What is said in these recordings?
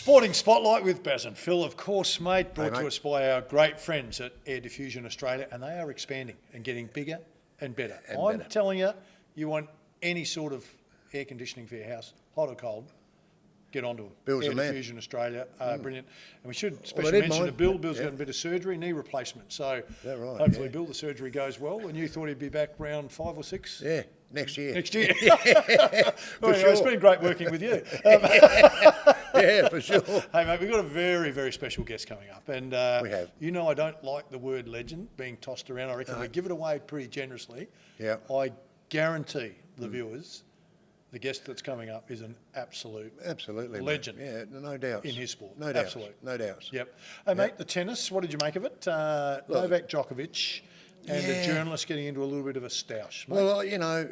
Sporting Spotlight with Bazz and Phil, of course, mate, brought Hey, to mate. us by our great friends at Air Diffusion Australia, and they are expanding and getting bigger and better. I'm telling you, you want any sort of air conditioning for your house, hot or cold, get onto them. Bill's Air the man. Diffusion Australia, brilliant. And we should Well, especially they did mention mine. to Bill. Bill's Yeah. got a bit of surgery, knee replacement. So that right? hopefully, Yeah. Bill, the surgery goes well. And you thought he'd be back round 5 or 6? Yeah, next year. Next year. For sure. It's been great working with you. Yeah, for sure. Hey, mate, we've got a very, very special guest coming up. And We have. you know I don't like the word legend being tossed around. I reckon we give it away pretty generously. Yeah. I guarantee the viewers the guest that's coming up is an absolute Absolutely, legend. Mate. Yeah, no doubts. In his sport. No doubts. Absolute. No doubts. Yep. Hey, mate, the tennis, what did you make of it? Novak Djokovic and a journalist getting into a little bit of a stoush, mate. Well, you know,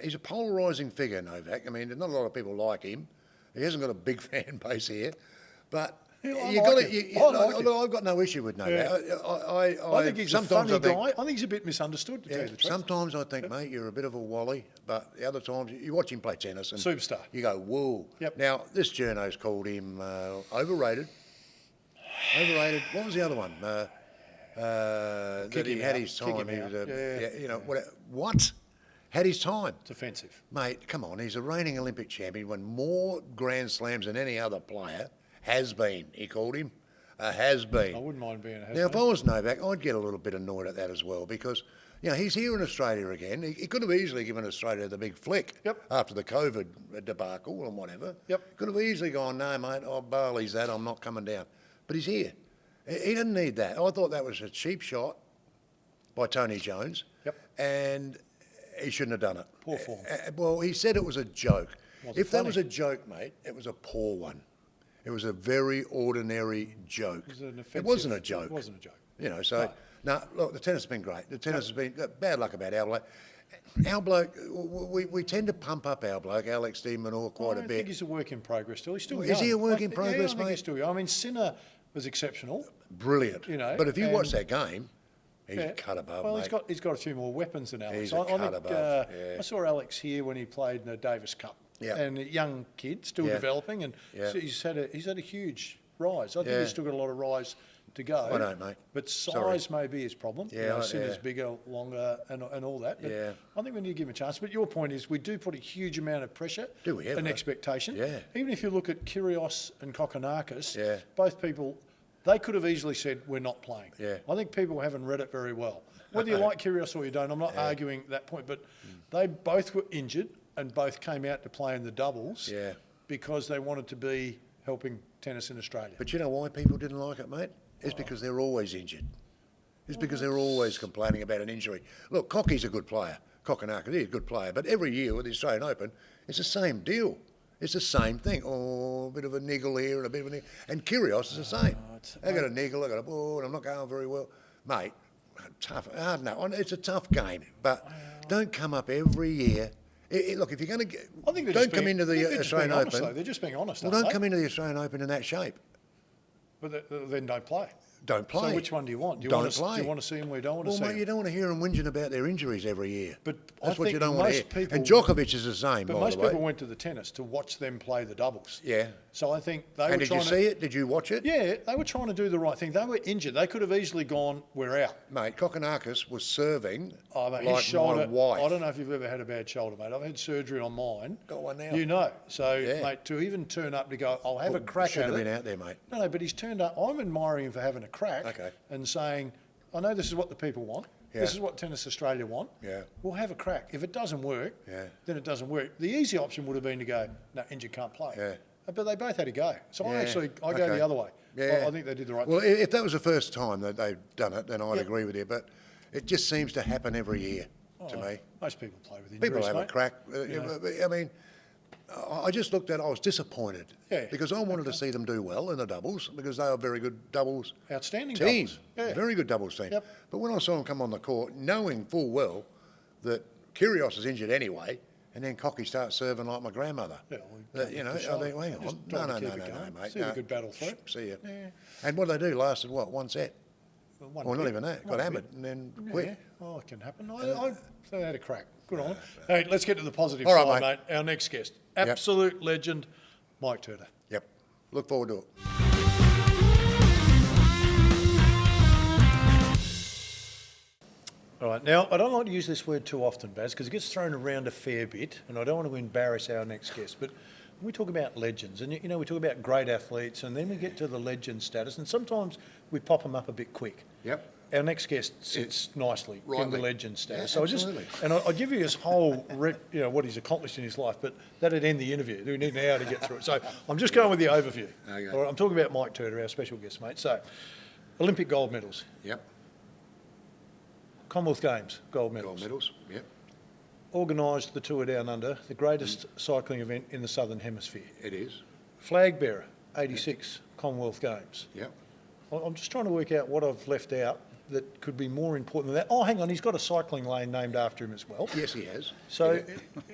he's a polarising figure, Novak. I mean, not a lot of people like him. He hasn't got a big fan base here, but I like him. I've got no issue with Novak. I think he's a funny guy. I think he's a bit misunderstood, to tell you the truth. Sometimes I think, mate, you're a bit of a wally, but the other times you watch him play tennis and Superstar. you go, whoa. Yep. Now, this journo's called him overrated. Overrated. What was the other one? That he had his time. He was you know, what? Had his time. It's offensive. Mate, come on. He's a reigning Olympic champion, won more Grand Slams than any other player. Has been, he called him. Has been. I wouldn't mind being a has Now, if I was Novak, I'd get a little bit annoyed at that as well because, you know, he's here in Australia again. He could have easily given Australia the big flick after the COVID debacle and whatever. Yep. Could have easily gone, no, mate, Barley's that, I'm not coming down. But he's here. He didn't need that. I thought that was a cheap shot by Tony Jones. Yep. And he shouldn't have done it. Poor form. Well, he said it was a joke. If that funny? was a joke, mate, it was a poor one. It was a very ordinary joke. It wasn't a joke. It wasn't a joke. You know, so, no, look, the tennis has been great. The tennis has been, bad luck about our bloke. Our bloke, we tend to pump up our bloke, Alex de Minaur, quite a I bit. think he's a work in progress still. He's still Is young. he a work in I progress, think mate? he's still young. I mean, Sinner was exceptional. Brilliant. You know, but if you and- watch that game, he's cut above, Well, mate. he's got a few more weapons than Alex. He's a cut above, yeah. I saw Alex here when he played in the Davis Cup. Yeah. And a young kid, still Yeah. developing, and Yeah. so he's had a huge rise. I think Yeah. he's still got a lot of rise to go. I don't, mate. But Sorry. size may be his problem. Yeah, You know, Sinner's yeah. bigger, longer, and all that. But Yeah. I think we need to give him a chance. But your point is, we do put a huge amount of pressure Do we ever? and expectation. Yeah. Even if you look at Kyrgios and Kokkinakis, Yeah. both people, they could have easily said, we're not playing. Yeah. I think people haven't read it very well. Whether you like Kyrgios or you don't, I'm not arguing that point, but they both were injured and both came out to play in the doubles Yeah. because they wanted to be helping tennis in Australia. But you know why people didn't like it, mate? It's because they're always injured. It's because they're always complaining about an injury. Look, Cocky's a good player. Kokkinakis is a good player. But every year with the Australian Open, it's the same deal. It's the same thing. Oh, a bit of a niggle here and a bit of a niggle. And Kyrgios is the same. I got a niggle, I got a ball, and I'm not going very well. Mate, tough. No, it's a tough game. But don't come up every year. Look, if you're going to get... I think don't come into the Australian Open... They're just being honest, Well, don't come into the Australian Open in that shape. But then don't play. Don't play. So which one do you want? Do you Don't want to, play. Do you want to see them where you don't want to Well, see mate, them? you don't want to hear them whinging about their injuries every year. But that's I what think you don't want to hear. most people- And Djokovic is the same, But by most the way. people went to the tennis to watch them play the doubles. Yeah. So I think they were And did you trying see it? Did you watch it? Yeah, they were trying to do the right thing. They were injured. They could have easily gone, we're out. Mate, Kokkinakis was serving Oh, mate, like his shoulder, my wife. I don't know if you've ever had a bad shoulder, mate. I've had surgery on mine. Got one now. You know. So, Yeah. mate, to even turn up to go, I'll have a crack Should at have it. been out there, mate. No, but he's turned up. I'm admiring him for having a crack and saying, I know this is what the people want. Yeah. This is what Tennis Australia want. Yeah. We'll have a crack. If it doesn't work, Yeah. then it doesn't work. The easy option would have been to go, no, injured, can't play. Yeah. But they both had a go. So I Yeah. go Okay. the other way. Yeah. I think they did the right Well, thing. if that was the first time that they've done it, then I'd agree with you. But it just seems to happen every year to me. Most people play with injuries, People have mate. a crack. I mean, I just looked at it, I was disappointed. Yeah. Because I wanted to see them do well in the doubles because they are very good doubles Outstanding team. doubles. Yeah. Very good doubles team. Yep. But when I saw them come on the court, knowing full well that Kyrgios is injured anyway, and then Cocky starts serving like my grandmother. Yeah, well, You know, I for sure. think, hang Just on. trying to No, keep it going. mate. See a good battle through. See you. Yeah. And what did they do? Lasted, what, one set? One Well, not bit. even that. One Got hammered bit. and then Yeah. quit. Oh, it can happen. I so they had a crack. Good on. Hey, let's get to the positive All side, right, mate. Our next guest, absolute legend, Mike Turtur. Yep. Look forward to it. All right, now, I don't like to use this word too often, Baz, because it gets thrown around a fair bit, and I don't want to embarrass our next guest, but when we talk about legends, and, you know, we talk about great athletes, and then we get to the legend status, and sometimes we pop them up a bit quick. Yep. Our next guest sits nicely in the Rightly. legend status. Yeah, So absolutely. I'll give you his whole, what he's accomplished in his life, but that'd end the interview. We need an hour to get through it. So I'm just going with the overview. Okay. All right, I'm talking about Mike Turtur, our special guest, mate. So, Olympic gold medals, Yep. Commonwealth Games gold medals, Gold medals. Yep. organised the Tour Down Under, the greatest cycling event in the Southern Hemisphere. It is. Flag bearer, 86 Commonwealth Games. Yep. I'm just trying to work out what I've left out that could be more important than that. Oh, hang on, he's got a cycling lane named after him as well. Yes, he has. So,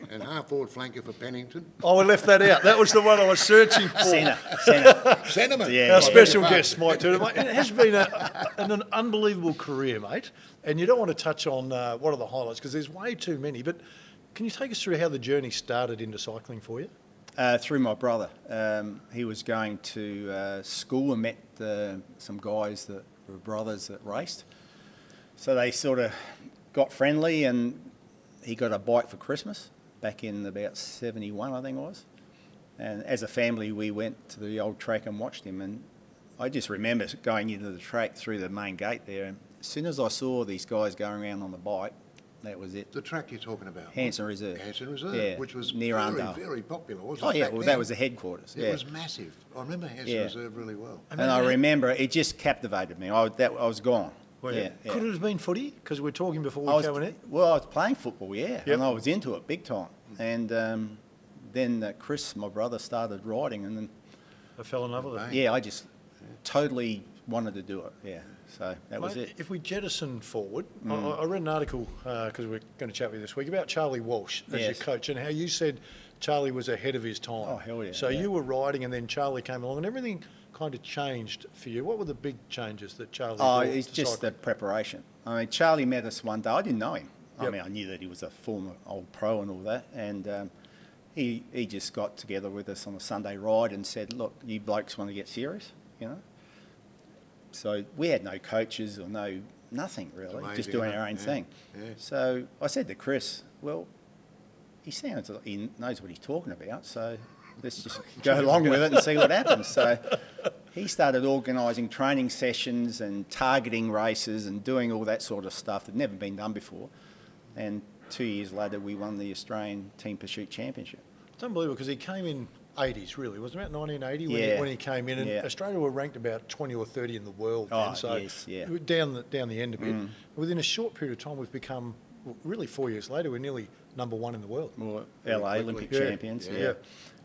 And half-forward flanker for Pennington. oh, I left that out. That was the one I was searching for. Centre. Sentiment. Yeah. Our special guest, Mike Turtur. Mate, it has been an unbelievable career, mate. And you don't want to touch on what are the highlights, because there's way too many. But can you take us through how the journey started into cycling for you? Through my brother. He was going to school and met some guys that were brothers that raced. So they sort of got friendly, and he got a bike for Christmas back in about 71, I think it was. And as a family, we went to the old track and watched him. And I just remember going into the track through the main gate there. And as soon as I saw these guys going around on the bike, that was it. The track you're talking about. Hanson Reserve. Hanson Reserve, Yeah, which was near very, Arndale. very popular, wasn't Oh it? yeah, back well then? that was the headquarters. It Yeah. was massive. I remember Hanson Yeah. Reserve really well. And I remember it just captivated me. I was gone. Well, Yeah, yeah. Could it have been footy? Because we were talking before I we came in. I was playing football, yeah, Yep. and I was into it big time. And then Chris, my brother, started riding, and then I fell in love with it. yeah, I just totally wanted to do it. Yeah, so that was Mate, it. if we jettison forward, I read an article, because we're going to chat with you this week, about Charlie Walsh as your Yes. coach, and how you said Charlie was ahead of his time. Oh, hell yeah, So yeah. you were riding, and then Charlie came along, and everything kind of changed for you. What were the big changes that Charlie Oh, brought it's to just cycling? the preparation. I mean, Charlie met us one day. I didn't know him. Yep. I mean, I knew that he was a former old pro and all that, and he just got together with us on a Sunday ride and said, "Look, you blokes want to get serious, you know." So we had no coaches or nothing really, amazing, just doing isn't our it? own Yeah, thing. yeah. So I said to Chris, "Well, he sounds like he knows what he's talking about, so let's just go along with it and see what happens." So he started organising training sessions and targeting races and doing all that sort of stuff that had never been done before. And 2 years later, we won the Australian Team Pursuit Championship. It's unbelievable, because he came in 80s, really. Was it about 1980 Yeah. when he came in? And Yeah. Australia were ranked about 20 or 30 in the world Oh, then. So yes, yeah. we were down the end a bit. Within a short period of time, we've become, really 4 years later, we're nearly number one in the world. Well, Very LA quickly. Olympic Yeah. champions, Yeah. yeah.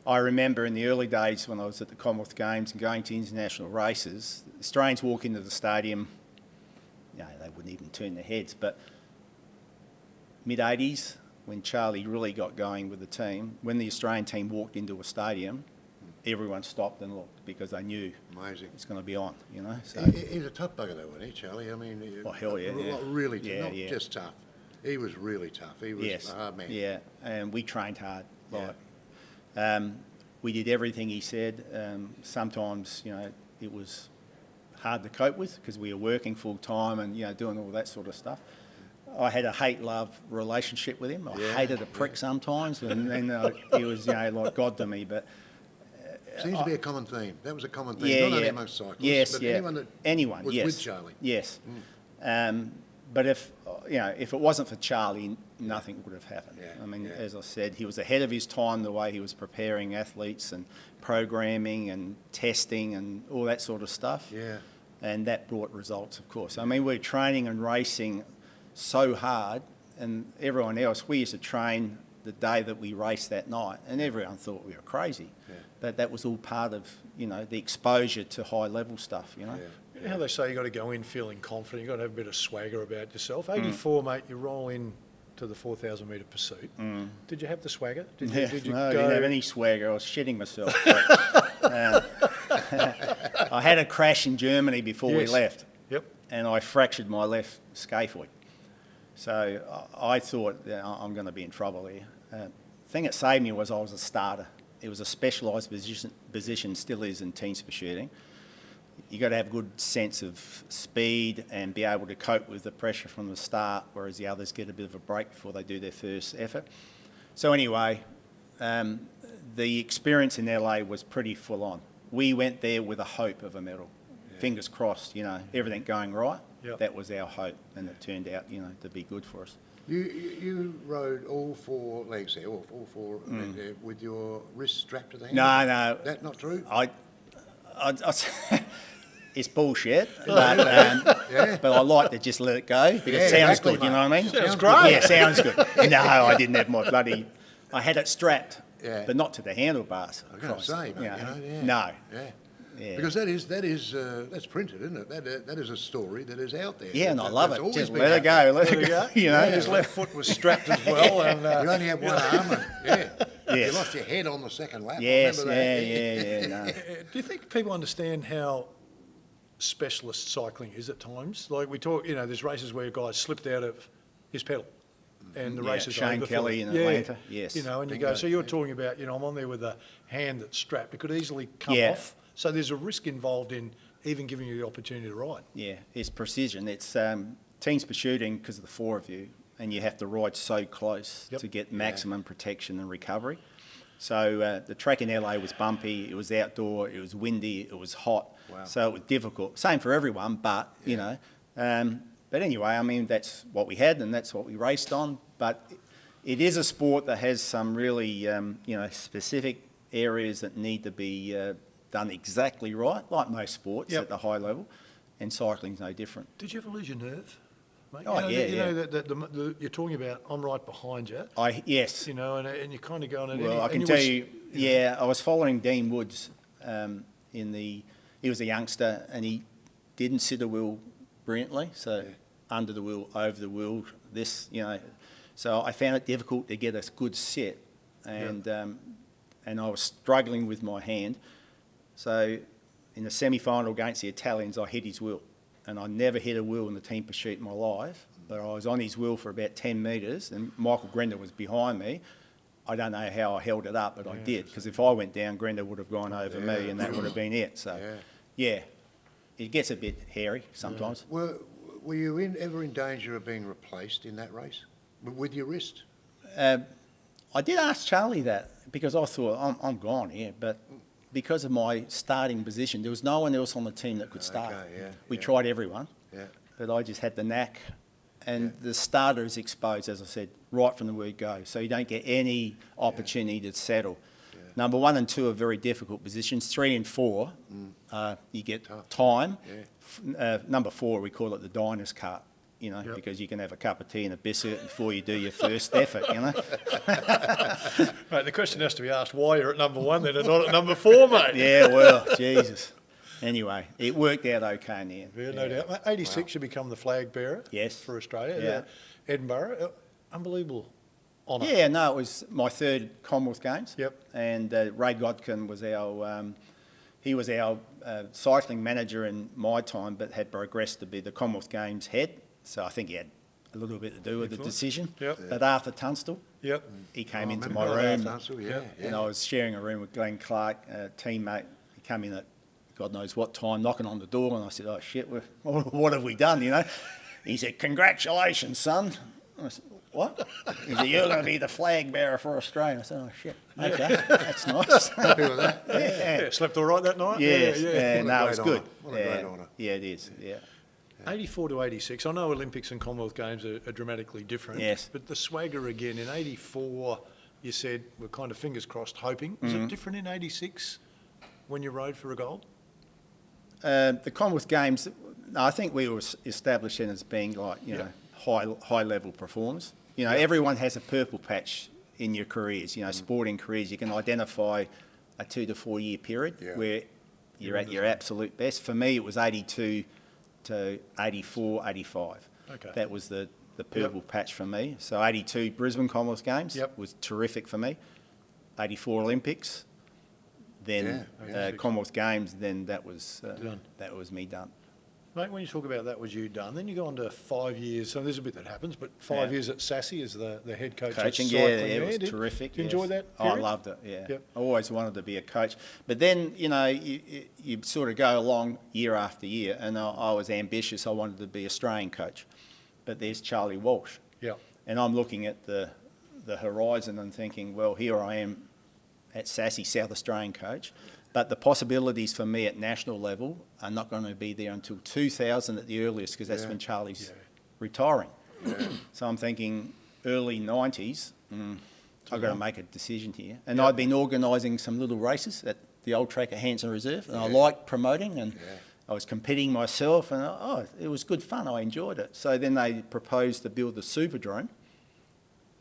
I remember in the early days when I was at the Commonwealth Games and going to international races, Australians walk into the stadium, they wouldn't even turn their heads, but mid-80s, when Charlie really got going with the team, when the Australian team walked into a stadium, everyone stopped and looked because they knew Amazing. it's going to be on, you know. So He's a tough bugger though, wasn't he, Charlie? I mean, Oh, hell yeah, yeah. really tough, Yeah, not yeah. just tough. He was really tough. He was yes, a hard man. yeah, and we trained hard. Yeah. Like, we did everything he said. Sometimes, it was hard to cope with because we were working full time and doing all that sort of stuff. I had a hate-love relationship with him. I Yeah, hated a prick sometimes, and then he was like God to me. But Seems to be a common theme. That was a common theme, yeah, not only yeah. amongst cyclists, Yes, but yeah. anyone that was yes. with Charlie. Yes. But if it wasn't for Charlie, nothing would have happened. Yeah, I mean, yeah. as I said, he was ahead of his time the way he was preparing athletes and programming and testing and all that sort of stuff. Yeah. And that brought results, of course. I mean, we're training and racing so hard, and everyone else, we used to train the day that we raced that night, and everyone thought we were crazy. Yeah. But that was all part of, the exposure to high-level stuff, Yeah. You know how they say you got to go in feeling confident, you got to have a bit of swagger about yourself. 84, mate, you roll in to the 4,000 metre pursuit. Did you have the swagger? Did you, Yeah, did you no, I go? didn't have any swagger. I was shitting myself. But, I had a crash in Germany before we Yes. left, Yep. and I fractured my left scaphoid. So I thought that I'm going to be in trouble here. The thing that saved me was I was a starter it was a specialised position, still is in team speed shooting. You got to have a good sense of speed and be able to cope with the pressure from the start, whereas the others get a bit of a break before they do their first effort. So anyway, the experience in LA was pretty full on. We went there with a hope of a medal. Fingers crossed, everything going right. Yep. That was our hope, and it turned out, to be good for us. You rode all 4 legs there, all four with your wrist strapped to the hand? No. That not true? It's bullshit, but I like to just let it go because it sounds exactly, good, you know what I mean? Sounds great. Yeah, sounds good. No, I didn't have my bloody... I had it strapped, but not to the handlebars. I was going to say, mate, No. Yeah. Because that's printed, isn't it? That is a story that is out there. Yeah, and I love that's it. always Just been let it go, let it go. His left foot was strapped as well. And, you only have one arm, and you lost your head on the second lap. Yes, I remember that. No. do you think people understand how specialist cycling is at times? Like we talk, there's races where guys slipped out of his pedal. And the race is Shane over Kelly in Atlanta, yes. And you go, so you're talking about, I'm on there with a hand that's strapped. It could easily come off. So there's a risk involved in even giving you the opportunity to ride. Yeah, it's precision. It's team speed shooting because of the 4 of you, and you have to ride so close to get maximum protection and recovery. So the track in LA was bumpy, it was outdoor, it was windy, it was hot. Wow. So it was difficult. Same for everyone, but, but anyway, I mean, that's what we had and that's what we raced on. But it is a sport that has some really, specific areas that need to be done exactly right, like most sports at the high level, and cycling's no different. Did you ever lose your nerve, mate? Oh, You're talking about, I'm right behind you. Yes. And you're kind of going... Well, I can tell you, I was following Dean Woods he was a youngster, and he didn't sit a wheel brilliantly, so under the wheel, over the wheel, so I found it difficult to get a good set, and I was struggling with my hand. So in the semi-final against the Italians, I hit his wheel, and I never hit a wheel in the team pursuit in my life, but I was on his wheel for about 10 metres, and Michael Grenda was behind me. I don't know how I held it up, but I did, because if I went down, Grenda would have gone over me, and that would have been it. So, it gets a bit hairy sometimes. Were you ever in danger of being replaced in that race with your wrist? I did ask Charlie that, because I thought, I'm gone here, but because of my starting position, there was no one else on the team that could start. We tried everyone, but I just had the knack. And the starter is exposed, as I said, right from the word go, so you don't get any opportunity to settle. Number 1 and 2 are very difficult positions. 3 and 4, you get time. Number 4, we call it the diner's cart, because you can have a cup of tea and a biscuit before you do your first effort, Mate, the question has to be asked, why you're at number 1 then and not at number 4, mate? Yeah, well, Jesus. Anyway, it worked out okay in the end. Yeah, no doubt. 86, you become the flag bearer for Australia. Edinburgh, unbelievable honour. Yeah, no, it was my 3rd Commonwealth Games. Yep. And Ray Godkin was our cycling manager in my time, but had progressed to be the Commonwealth Games head. So I think he had a little bit to do with the decision. Yep. But Arthur Tunstall, he came into my room, and I was sharing a room with Glenn Clark, a teammate. He came in at God knows what time, knocking on the door, and I said, "Oh shit, what have we done?" He said, "Congratulations, son." I said, "What?" He said, "You're going to be the flag bearer for Australia." I said, "Oh shit, okay, that's nice." Happy with that? Yeah, slept all right that night? Yeah. No, it was good. What a great honour. Yeah, it is, yeah. 84 to 86, I know Olympics and Commonwealth Games are dramatically different. Yes. But the swagger again, in 84, you said, we're kind of fingers crossed, hoping. Was it different in 86 when you rode for a gold? The Commonwealth Games, I think we were established in as being like, high level performers. Everyone has a purple patch in your careers, sporting careers. You can identify a 2 to 4 year period where you're at your absolute best. For me, it was 82 to 84, 85. Okay. That was the purple patch for me. So 82 Brisbane Commonwealth Games was terrific for me. 84 Olympics. Then Commonwealth Games, then that was me done. Mate, when you talk about that, was you done? Then you go on to 5 years. So there's a bit that happens, but 5 years at Sassy as the head coach. Coaching, at yeah, cycling it there. was Did terrific. you yes. enjoy that Oh, I period? loved it, yeah. Yep. I always wanted to be a coach. But then, you sort of go along year after year, and I was ambitious. I wanted to be Australian coach. But there's Charlie Walsh. Yeah. And I'm looking at the horizon and thinking, well, here I am at Sassy, South Australian coach. But the possibilities for me at national level are not going to be there until 2000 at the earliest, because that's when Charlie's retiring. So I'm thinking early 90s, I've got to make a decision here. And I'd been organising some little races at the old track at Hanson Reserve, and I liked promoting, and I was competing myself, and it was good fun. I enjoyed it. So then they proposed to build the Superdrome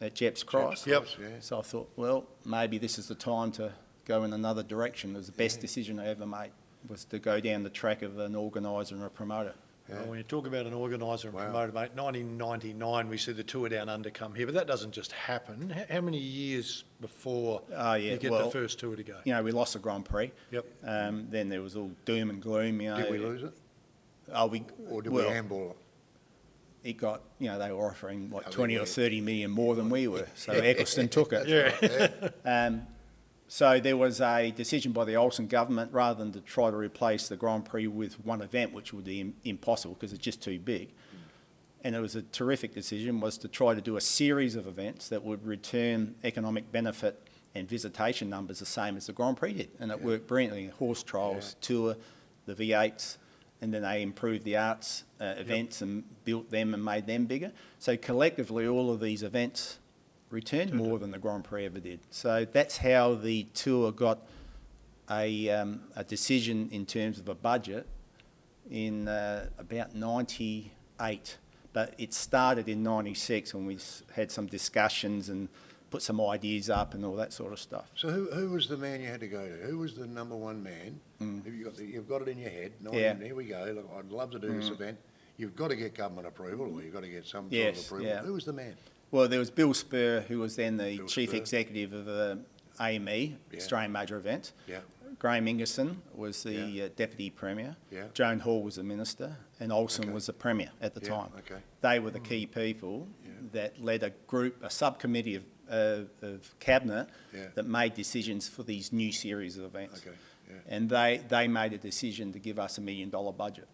at Jeps Cross. Yep. So I thought, well, maybe this is the time to go in another direction. It was the best decision I ever made, was to go down the track of an organiser and a promoter. Well, when you talk about an organiser and promoter, mate, 1999 we see the Tour Down Under come here, but that doesn't just happen. How many years before you get the first tour to go? We lost the Grand Prix. Yep. Then there was all doom and gloom. Did we lose it? Or did we handball it? It got, they were offering 20 or 30 million more than we were, so Eccleston took it. So there was a decision by the Olsen government, rather than to try to replace the Grand Prix with one event, which would be impossible because it's just too big. And it was a terrific decision, was to try to do a series of events that would return economic benefit and visitation numbers the same as the Grand Prix did. And it worked brilliantly. Horse trials, tour, the V8s, and then they improved the arts events and built them and made them bigger. So collectively, all of these events returned more than the Grand Prix ever did. So that's how the tour got a decision in terms of a budget in about 98. But it started in 96 when we had some discussions and put some ideas up and all that sort of stuff. So who was the man you had to go to? Who was the number one man? You've got it in your head. Here we go. Look, I'd love to do this event. You've got to get government approval, or you've got to get some sort of approval. Yeah. Who was the man? Well, there was Bill Spur, who was then the chief executive of AME, Australian Major Events. Yeah. Graham Ingerson was the deputy premier. Yeah. Joan Hall was the minister, and Olsen was the premier at the time. Okay. They were the key people that led a subcommittee of cabinet that made decisions for these new series of events. Okay. Yeah. And they made a decision to give us $1 million budget.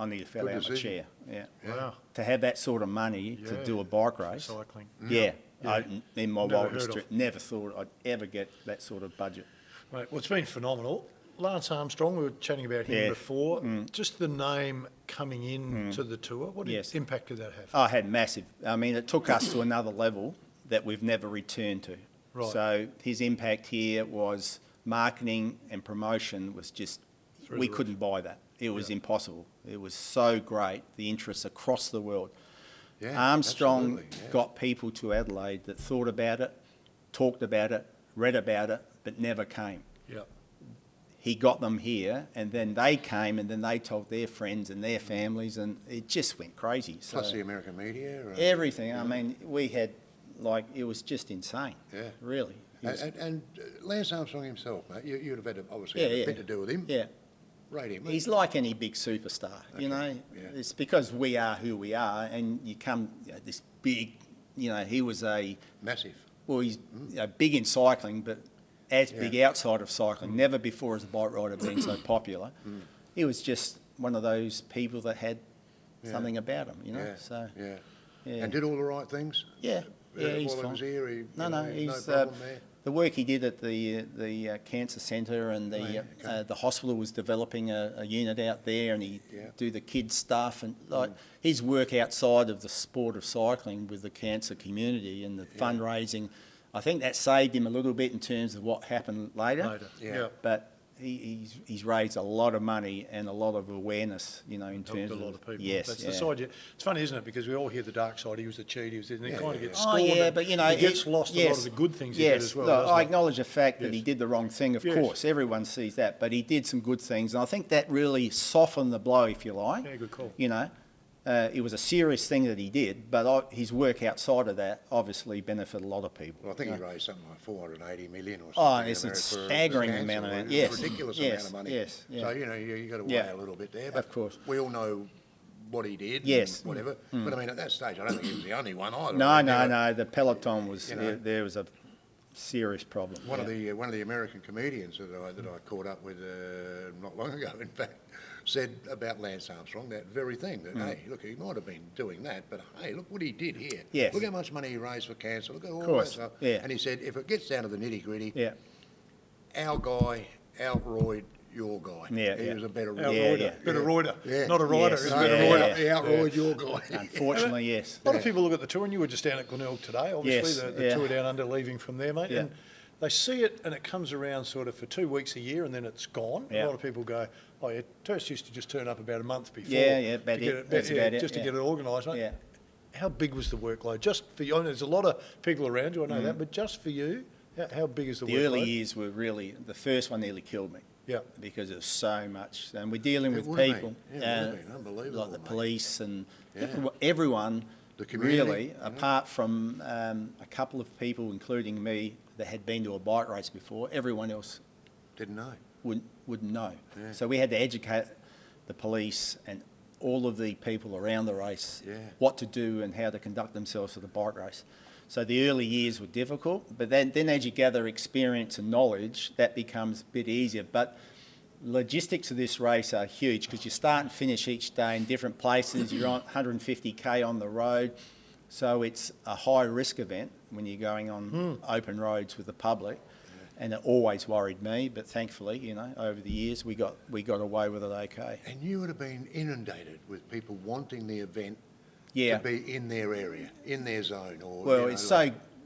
I nearly fell out of my chair. Yeah. Wow. To have that sort of money to do a bike race. Cycling. Yeah. In my Never wildest heard dream, of. never thought I'd ever get that sort of budget. Mate, well, it's been phenomenal. Lance Armstrong, we were chatting about him before. Just the name coming in to the tour, what impact did that have? Oh, it had massive. I mean, it took us to another level that we've never returned to. Right. So his impact here was marketing and promotion was just, we couldn't buy that. It was impossible. It was so great, the interest across the world. Yeah, Armstrong absolutely, got people to Adelaide that thought about it, talked about it, read about it, but never came. Yeah. He got them here, and then they came, and then they told their friends and their families, and it just went crazy. Plus so the American media. everything. I mean, we had, it was just insane. Yeah. Really. And Lance Armstrong himself, mate, you'd have had obviously had a bit to do with him. Yeah. Rate him. He's like any big superstar, Yeah. It's because we are who we are, and you come, this big, he was Massive. well, he's big in cycling, but as big outside of cycling. Never before has a bike rider been so popular. He was just one of those people that had something about him, Yeah. So, Yeah. And did all the right things? yeah, he's While fine. he was here, he's no problem there. the work he did at the cancer centre and the hospital was developing a unit out there, and he do the kids stuff, and his work outside of the sport of cycling with the cancer community and the fundraising. I think that saved him a little bit in terms of what happened later. But he's raised a lot of money and a lot of awareness, in terms Helped of a lot of people. Yes, That's the side. It's funny, isn't it? Because we all hear the dark side. He was a cheat. He was, and it kind of gets Oh, scorned. yeah, and but he gets lost a lot of the good things he did as well. Look, doesn't I it? acknowledge the fact that he Yes. did the wrong thing, of Yes. course. Everyone sees that, but he did some good things, and I think that really softened the blow, if you like. Yeah, good call. It was a serious thing that he did, but his work outside of that obviously benefited a lot of people. Well, I think he raised something like 480 million or something. Oh, it's in a America for staggering cancer. amount of money. It's Yes. a ridiculous Yes. amount of money. Yes. Yeah. So, you got to weigh Yeah. a little bit there. But Of course. we all know what he did Yes. and whatever. But, I mean, at that stage, I don't think he was the only one either. No. The peloton was, You know. there was a serious problem. One of the American comedians that I caught up with not long ago, in fact, said about Lance Armstrong that very thing. That hey, look, he might have been doing that, but hey, look what he did here. Yes. Look how much money he raised for cancer. Look at all that course, stuff. yeah. And he said, if it gets down to the nitty gritty, Yeah. our guy outroyed your guy. Yeah, he yeah. was a better Outroyed rider. yeah. Better rider. Yeah. Not a rider. Yes. It's No, better Yeah, rider. yeah. he outroyed your guy. Unfortunately, yes. A lot of people look at the tour, and you were just down at Glenelg today, obviously, Yes, the yeah. tour down under, leaving from there, mate. Yeah. And they see it, and it comes around sort of for 2 weeks a year, and then it's gone. Yeah. A lot of people go, oh, yeah, tourists used to just turn up about a month before. Yeah, yeah, about to it. get it, That's about it, just to yeah. get it organised, mate. Yeah. How big was the workload? Just for you, and there's a lot of people around you, I know that, but just for you, how big is the The workload? early years were really, the first one nearly killed me. Yeah. Because it was so much. And we're dealing with would have people. been. Yeah, it would have been unbelievable, Like the mate. police and Yeah. everyone, The community, really, yeah. apart from a couple of people, including me, that had been to a bike race before, everyone else Didn't know. wouldn't know. Yeah. So we had to educate the police and all of the people around the race Yeah. what to do and how to conduct themselves for the bike race. So the early years were difficult, but then as you gather experience and knowledge, that becomes a bit easier. But logistics of this race are huge because you start and finish each day in different places. You're on 150k on the road, so it's a high risk event when you're going on open roads with the public. And it always worried me, but thankfully, over the years we got away with it okay. And you would have been inundated with people wanting the event Yeah. to be in their area, in their zone, or Well,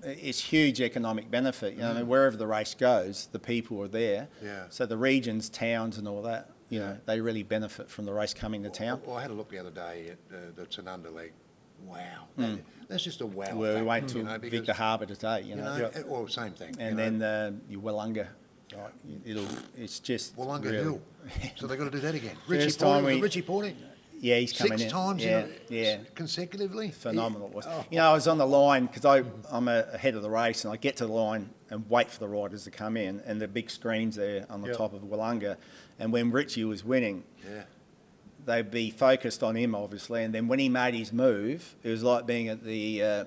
it's huge economic benefit. I mean, wherever the race goes, the people are there. Yeah. So the regions, towns, and all that, they really benefit from the race coming to town. Well, I had a look the other day at the Tenunda leg. Wow, that's just a wow. Well, we factor, went to because, Victor Harbour today, well, same thing. and then your Wollonga, right, it's just Wollonga really, Hill. So they've got to do that again. First time Richie Porting, Yeah, he's coming six in. times Yeah. consecutively. Phenomenal. It was. Oh. I was on the line because I'm ahead of the race, and I get to the line and wait for the riders to come in, and the big screens there on the Yep. top of Wollonga. And when Richie was winning, Yeah. they'd be focused on him, obviously. And then when he made his move, it was like being at the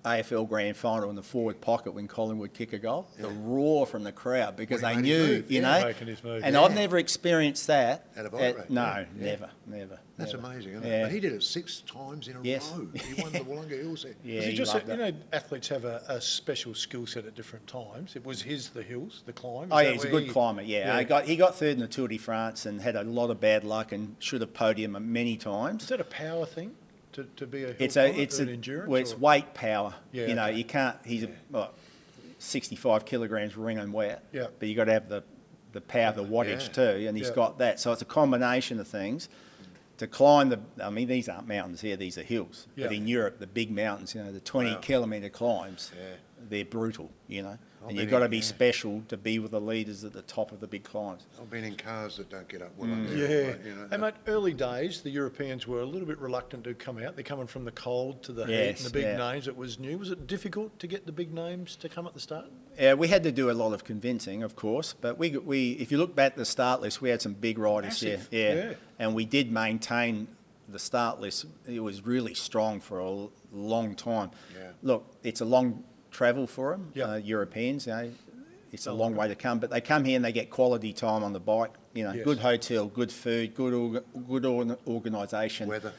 AFL Grand Final in the forward pocket when Collingwood kick a goal. The roar from the crowd because When they he made his knew, move, you yeah. know. Making his move. And Yeah. I've never experienced that. At a bike race, No, yeah. never. That's never. amazing, isn't it? Yeah. But he did it 6 times in a Yes. row. He won the Wollonga Hills there. Yeah, Was it he just loved that, it. athletes have a special skill set at different times. It was the hills, the climb. Oh Is yeah, that he's a where good climber. Yeah, he got third in the Tour de France and had a lot of bad luck and should have podiumed many times. Is that a power thing to be a hill It's climber, it's an endurance? well, it's or- weight power. Yeah, you know, okay. you can't. He's 65 kilograms ring and wet. Yeah. But you got to have the power, the wattage Yeah. too, and he's Yeah. got that. So it's a combination of things. To climb these aren't mountains here; these are hills. But Yeah. in Europe, the big mountains, the 20-kilometre climbs, Yeah. they're brutal. And been you've got to in- be yeah. special to be with the leaders at the top of the big climbs. I've been in cars that don't get up Wollonga Yeah. Hill, but, Hey, mate, early days, the Europeans were a little bit reluctant to come out. They're coming from the cold to the heat Yes, and the big yeah. names. It was new. Was it difficult to get the big names to come at the start? We had to do a lot of convincing, of course, but we if you look back at the start list, we had some big riders Massive, here. yeah. And we did maintain the start list. It was really strong for a long time. Yeah. Look, it's a long travel for them, Yeah. Europeans, it's a long way to come, but they come here and they get quality time on the bike, Yes. good hotel, good food, good organisation. weather.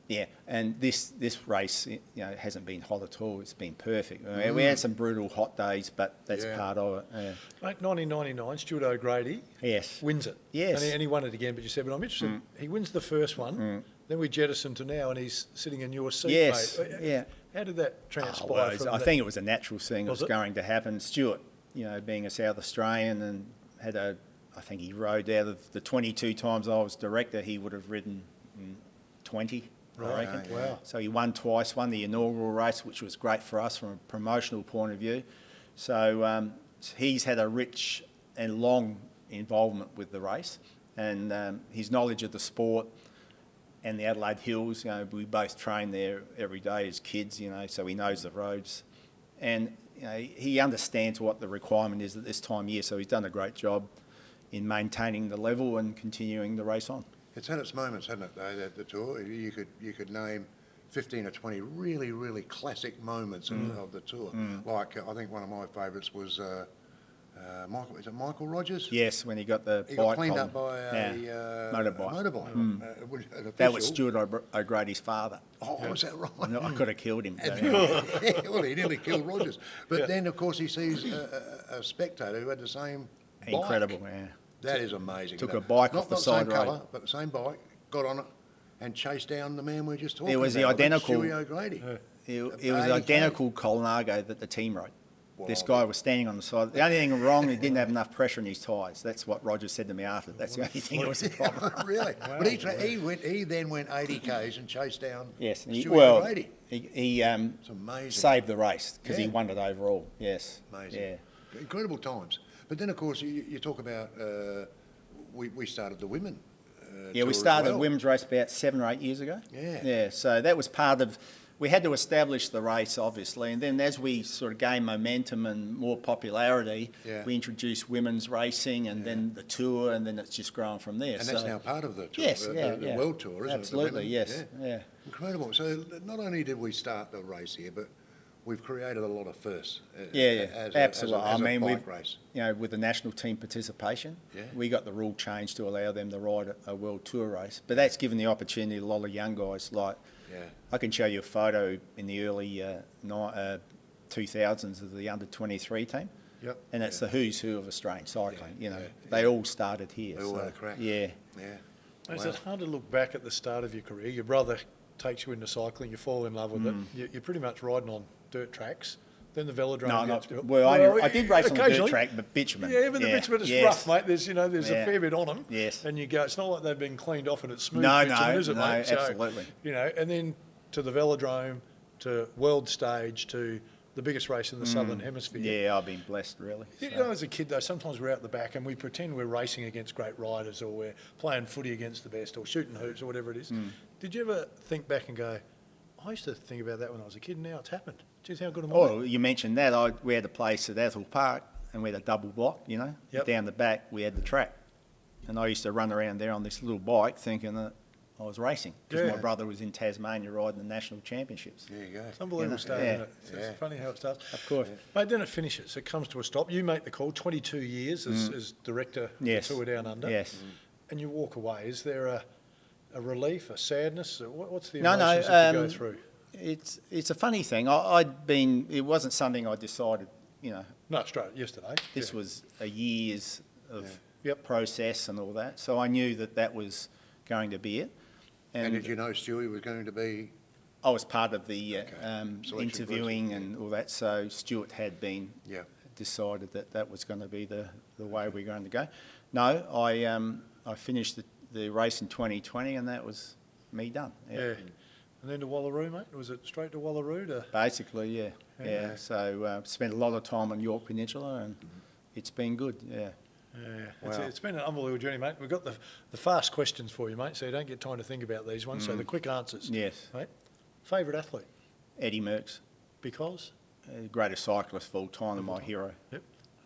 Yeah, and this race, hasn't been hot at all. It's been perfect. We had some brutal hot days, but that's Yeah. part of it. Yeah. Mate, 1999, Stuart O'Grady Yes. wins it. Yes. And he won it again, but you said, but I'm interested. He wins the first one, then we jettison to now, and he's sitting in your seat, Yes, mate. yeah. How did that transpire? Well, from I that? think it was a natural thing that Was was it? going to happen. Stuart, being a South Australian and I think he rode out of the 22 times I was director, he would have ridden 20, I Right, reckon. wow. So he won twice, won the inaugural race, which was great for us from a promotional point of view. So he's had a rich and long involvement with the race, and his knowledge of the sport and the Adelaide Hills. You know, we both train there every day as kids. You know, so he knows the roads, and you know, he understands what the requirement is at this time of year. So he's done a great job in maintaining the level and continuing the race on. It's had its moments, hasn't it, though, the tour? You could name 15 or 20 really, really classic moments of the tour. Like, I think one of my favourites was Michael Rogers? Yes, when he got the He bike got cleaned problem. up by a motorbike. an That was official. Stuart O'Grady's father. Oh, was that right? No, I could have killed him. But, Well, he nearly killed Rogers. But then, of course, he sees a spectator who had the same bike. incredible, yeah. That is amazing. Took isn't a it? bike Not off the the side same colour, road. but the same bike, got on it and chased down the man we were just talking It was the about. identical- Stewie O'Grady. It was 80K. identical Colnago that the team rode. This Wow. guy was standing on the side. The only thing wrong, he didn't have enough pressure in his tyres. That's what Roger said to me after. That's the only thing that was a problem. Really? But he then went 80 Ks and chased down Yes, Stewie well, O'Grady. he It's amazing. saved the race because he Yeah. won it overall. Yes. Amazing. Yeah. Incredible times. But then, of course, you talk about, we started the women. Yeah, we tour as started well. a women's race about 7 or 8 years ago. Yeah. Yeah, so that was part of, we had to establish the race, obviously, and then as we sort of gained momentum and more popularity, Yeah. we introduced women's racing and then the tour, and then it's just grown from there. And that's now part of the tour, Yes, the yeah. world tour, isn't it? Absolutely, The women? yes, yeah. Incredible. So not only did we start the race here, but we've created a lot of firsts. Yeah, as absolutely. As a I mean, bike race. you know, with the national team participation, Yeah. we got the rule changed to allow them to ride a world tour race. But that's given the opportunity to a lot of young guys. Like, Yeah. I can show you a photo in the early 2000s of the under-23 team. Yep. And it's the who's who of Australian cycling. You know, yeah, they all started here. They all so, had a crack. Yeah. Yeah. Is Wow. it hard to look back at the start of your career? Your brother takes you into cycling, you fall in love with it. You're pretty much riding on dirt tracks. Then the velodrome No, gets not, built. well, I did race on the dirt occasionally. track, but bitumen. Yeah, even the bitumen is yes. rough, mate. There's a Yeah. fair bit on them. Yes. And you go, it's not like they've been cleaned off and it's smooth No, bitumen, no, is it, no, mate? So, absolutely. and then to the velodrome, to world stage, to the biggest race in the Southern Hemisphere. Yeah, I've been blessed, really. You so. know, as a kid, though, sometimes we're out the back and we pretend we're racing against great riders or we're playing footy against the best or shooting hoops or whatever it is. Did you ever think back and go, I used to think about that when I was a kid and now it's happened? Geez, how good am I? Oh, you mentioned that. We had a place at Athol Park and we had a double block, you know. Yep. Down the back, we had the track. And I used to run around there on this little bike thinking that I was racing because Yeah. my brother was in Tasmania riding the national championships. There you go. It's unbelievable You know, stuff, yeah. isn't it? It's funny how it starts. Of course. Mate, then it finishes. It comes to a stop. You make the call, 22 years as director Yes. of Tour Down Under. Yes. And you walk away. Is there a relief, a sadness? What's the No, emotions no. that you go through? It's a funny thing. It wasn't something I decided, you know, No, straight yesterday. this was a years of Yep. process and all that. So I knew that was going to be it. And did you know Stewie was going to be... I was part of the Selection interviewing process, and all that, so Stuart had been Yeah. decided that was going to be the way we're going to go. No, I finished the race in 2020 and that was me done. Yeah. And then to Wallaroo, mate? Was it straight to Wallaroo? Basically, yeah. So spent a lot of time on York Peninsula and it's been good, yeah. Yeah, Wow. it's been an unbelievable journey, mate. We've got the fast questions for you, mate, so you don't get time to think about these ones. So the quick answers. Yes. Mate, favourite athlete? Eddie Merckx, Because? greatest cyclist of all time and my hero. Yep.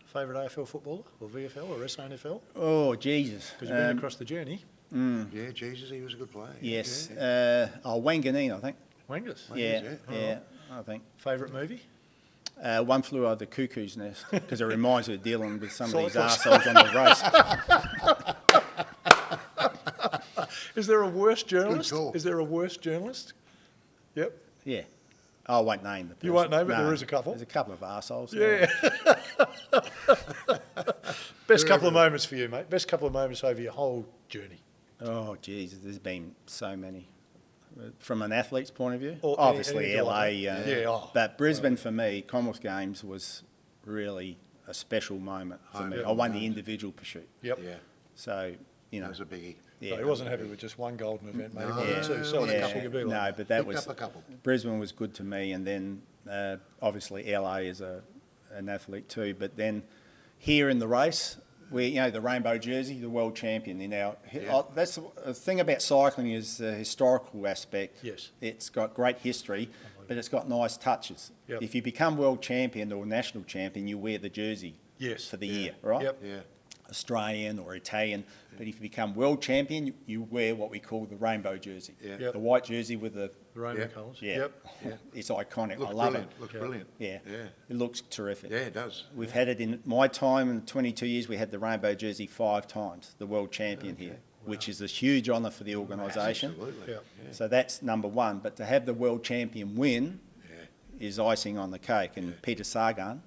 Favourite AFL footballer or VFL or SANFL? Oh, Jesus. Because you've been across the journey. Yeah, Jesus, he was a good player. Yes. Yeah. Wanganeen, I think. Wangers. Yeah, I think. Favourite movie? One Flew Over the Cuckoo's Nest, because it reminds me of dealing with some of these Cyclist. arseholes on the race. Is there a worse journalist? call. Is there a worse journalist? Yep. Yeah. I won't name the person. You won't name it, No, there is a couple. There's a couple of arseholes. Yeah. Best couple of moments for you, mate. Best couple of moments over your whole journey. Oh, geez, there's been so many. From an athlete's point of view, Or obviously anything LA. like that. Yeah, oh. But Brisbane for me, Commonwealth Games was really a special moment for me. I won the individual pursuit. Yep. Yeah, So, you know. that was a biggie. Yeah. No, he wasn't happy with just one golden event, mate. He No. wanted two. So Yeah. it's a couple. No, but that Picked was up a couple. Brisbane was good to me, and then obviously LA is an athlete too. But then here in the race, the rainbow jersey, the world champion. Now, that's the thing about cycling is the historical aspect. Yes. It's got great history, but it's got nice touches. Yep. If you become world champion or national champion, you wear the jersey for the year, right? Yep. Yeah. Australian or Italian. But if you become world champion, you wear what we call the rainbow jersey. Yeah. Yep. The white jersey with the rainbow Yeah. colours. yeah, Yep. it's iconic. Looks I love brilliant. it. Looks Yeah. brilliant. Yeah. Yeah. It looks terrific. Yeah, it does. We've had it in my time in 22 years. We had the rainbow jersey 5 times, the world champion here, which is a huge honour for the organisation. Absolutely. Yeah. Yeah. So that's number one. But to have the world champion win Yeah. is icing on the cake. And Peter Sagan,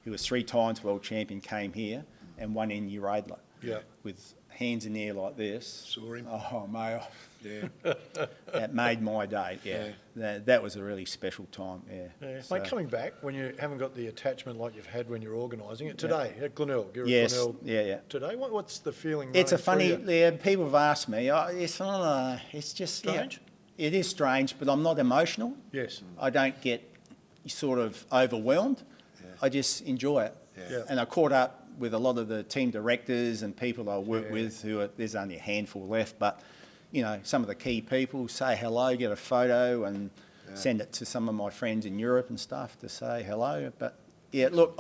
who was 3 times world champion, came here and won in Uradler. Yeah. With hands in the air like this. Saw him. Oh, mate. Yeah. That made my day. Yeah. That was a really special time. Yeah. Yeah. So- Mate, coming back, when you haven't got the attachment like you've had when you're organising it, today at Glenelg, you're Yes, at Glenelg yeah. today, what's the feeling? It's a running funny. through you? Yeah, people have asked me. It's just Strange? Yeah, it is strange, but I'm not emotional. Yes. I don't get sort of overwhelmed. I just enjoy it. Yeah. And I caught up with a lot of the team directors and people I work with there's only a handful left, but some of the key people say hello, get a photo and send it to some of my friends in Europe and stuff to say hello. But yeah, look,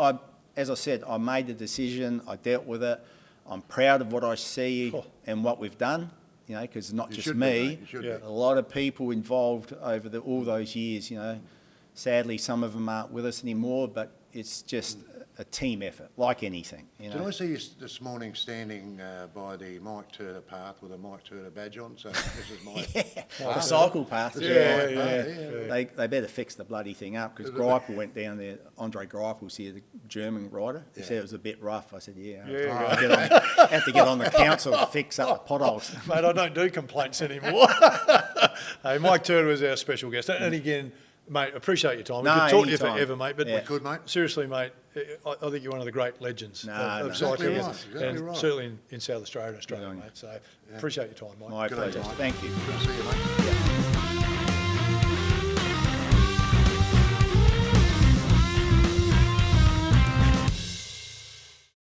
as I said, I made the decision, I dealt with it. I'm proud of what I see and what we've done, because it's not You just should be, me. mate. You should Yeah. be. A lot of people involved over all those years, Sadly, some of them aren't with us anymore, but it's just a team effort, like anything. Did I see you this morning standing by the Mike Turtur path with a Mike Turtur badge on? So this is my The cycle path. Yeah. They better fix the bloody thing up because Greipel went down there. Andre Greipel's here, the German rider. He said it was a bit rough. I said, I have to get on the council to fix up the potholes. Mate, I don't do complaints anymore. Hey, Mike Turtur was our special guest. And again, mate, appreciate your time. We No, could talk to you anytime. forever, mate. But Yeah. Good, mate. seriously, mate, I think you're one of the great legends of Exactly cycling. right, exactly and right. certainly in South Australia and Australia, Good on you. mate. So appreciate your time, mate. My Good pleasure. idea. Thank you. Good to see you, mate.